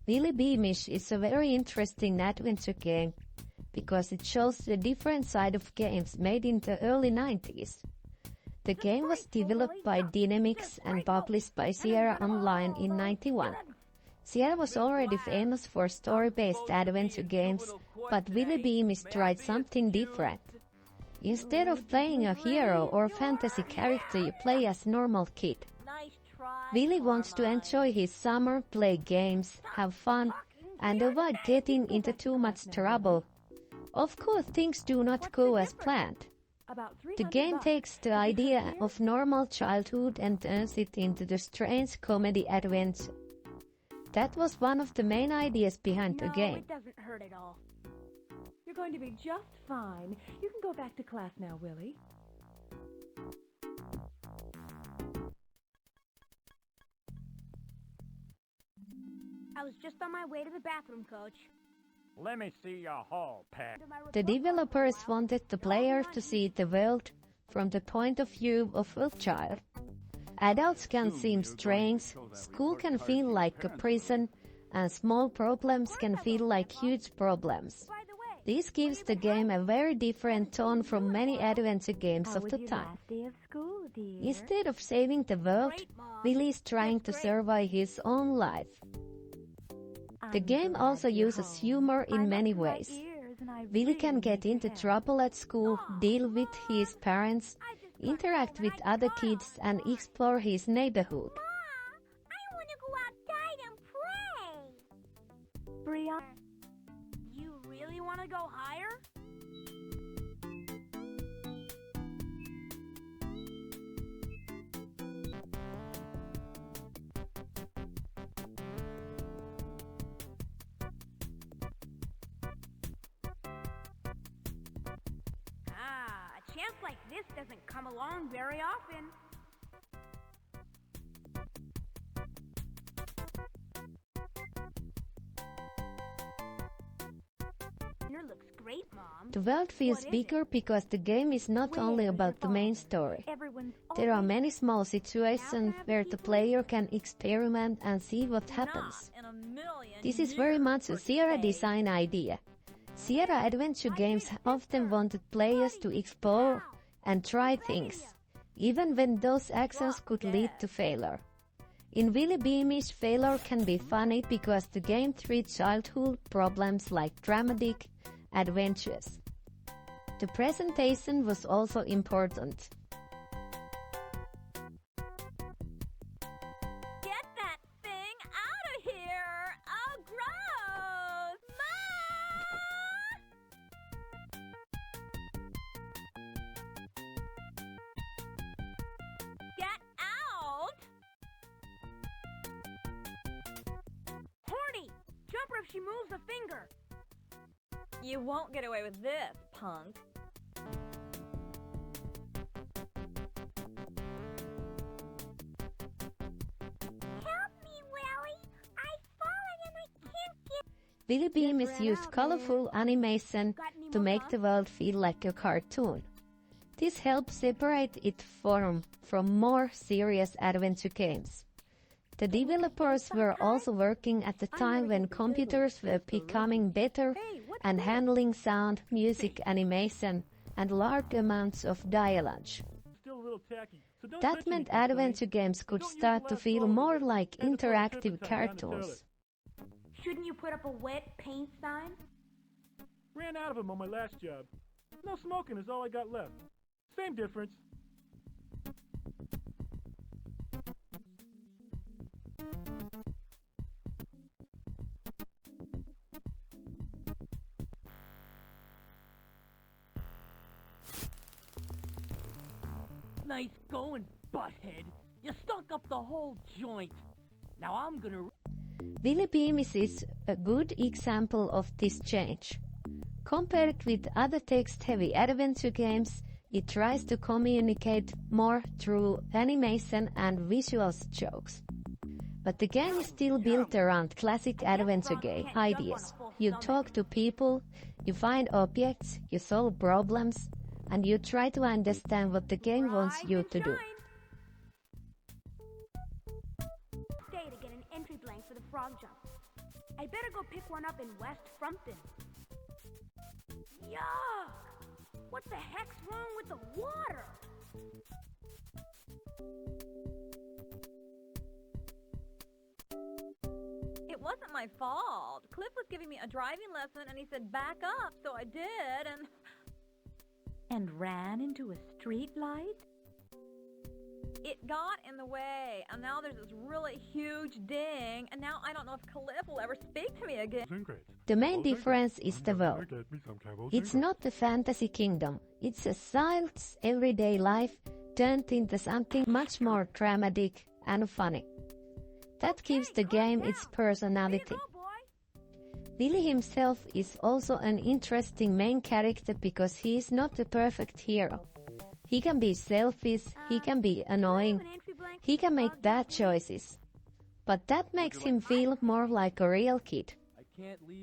Willy Beamish is a very interesting adventure game because it shows the different side of games made in the early 90s. The game was developed by Dynamics and published by Sierra Online in '91. Sierra was already famous for story-based adventure games, but Willy Beamish tried something different. Instead of playing a hero or fantasy character, you play as a normal kid. Willy wants to enjoy his summer, play games, have fun, and avoid getting into too much trouble. Of course, things do not go as planned. The game takes the idea of normal childhood and turns it into the strange comedy adventure. That was one of the main ideas behind the game. It doesn't hurt at all. You're going to be just fine. You can go back to class now, Willy. I was just on my way to the bathroom, Coach. Let me see your hall pass. The developers wanted the player to see the world from the point of view of a child. Adults can seem strange, school can feel like a prison, and small problems can feel like huge problems. This gives the game a very different tone from many adventure games of the time. Instead of saving the world, Willy is trying to survive his own life. The game also uses humor in many ways. Willy can get into trouble at school, deal with his parents, interact with other kids, and explore his neighborhood. I want to go outside and pray. Brianna. You really want to go higher? A chance like this doesn't come along very often. Looks great, Mom. The world feels bigger because the game is not only about the main story. There are many small situations where the player can experiment and see what happens. This is very much a Sierra design idea. Sierra adventure games often wanted players to explore and try things, even when those actions could lead to failure. In Willy Beamish, failure can be funny because the game treats childhood problems like dramatic adventures. The presentation was also important. Get that thing out of here! Oh, gross! Ma! Get out! Horny! Jump her if she moves a finger! You won't get away with this, punk. Help me, Willy! I've fallen and I can't get... Willy Beamish used colorful animation to make the world feel like a cartoon. This helps separate it from more serious adventure games. The developers were also working at the time when computers were becoming better and handling sound, music, animation, and large amounts of dialogue. That meant adventure games could start to feel more like interactive cartoons. Shouldn't you put up a wet paint sign? Ran out of them on my last job. No smoking is all I got left. Same difference. Nice going, butthead. You stunk up the whole joint. Now I'm gonna... Willy Beamish is a good example of this change. Compared with other text-heavy adventure games, it tries to communicate more through animation and visual jokes. But the game is still built around classic adventure game ideas. You talk to people, you find objects, you solve problems, and you try to understand what the game wants you to do. Stay to get an entry blank for the frog jump. I better go pick one up in West Frumpton. Yuck! What the heck's wrong with the water? It wasn't my fault. Cliff was giving me a driving lesson and he said back up, so I did And ran into a street light? it got in the way. And now there's this really huge ding, and now I don't know if Cliff will ever speak to me again. The main difference is the world. It's not a fantasy kingdom. It's a child's everyday life turned into something much more dramatic and funny. That gives the game its personality. Willy himself is also an interesting main character because he is not a perfect hero. He can be selfish, he can be annoying, he can make bad choices. But that makes him feel more like a real kid.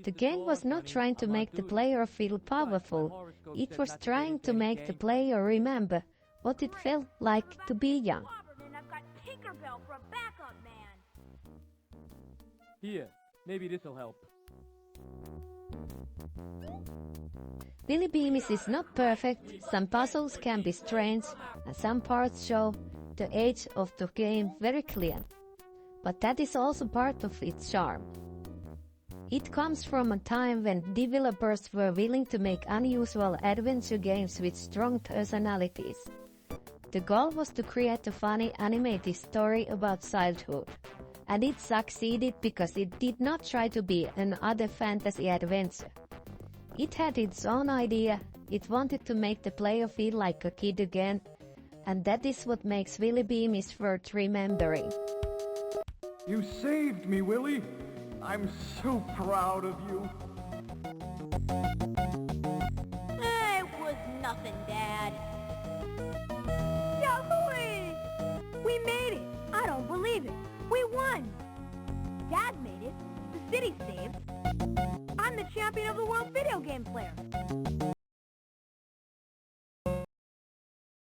The game was not trying to make the player feel powerful, it was trying to make the player remember what it felt like to be young. I've got Tinkerbell for a backup man. Here, maybe this'll help. Willy Beamish is not perfect, some puzzles can be strange, and some parts show the age of the game very clear. But that is also part of its charm. It comes from a time when developers were willing to make unusual adventure games with strong personalities. The goal was to create a funny animated story about childhood. And it succeeded because it did not try to be another fantasy adventure. It had its own idea, it wanted to make the player feel like a kid again, and that is what makes Willy Beamish worth remembering. You saved me, Willy! I'm so proud of you! It was nothing, Dad. Yahoo! We made it! I don't believe it! We won! Dad made it. The city saved. I'm the champion of the world video game player.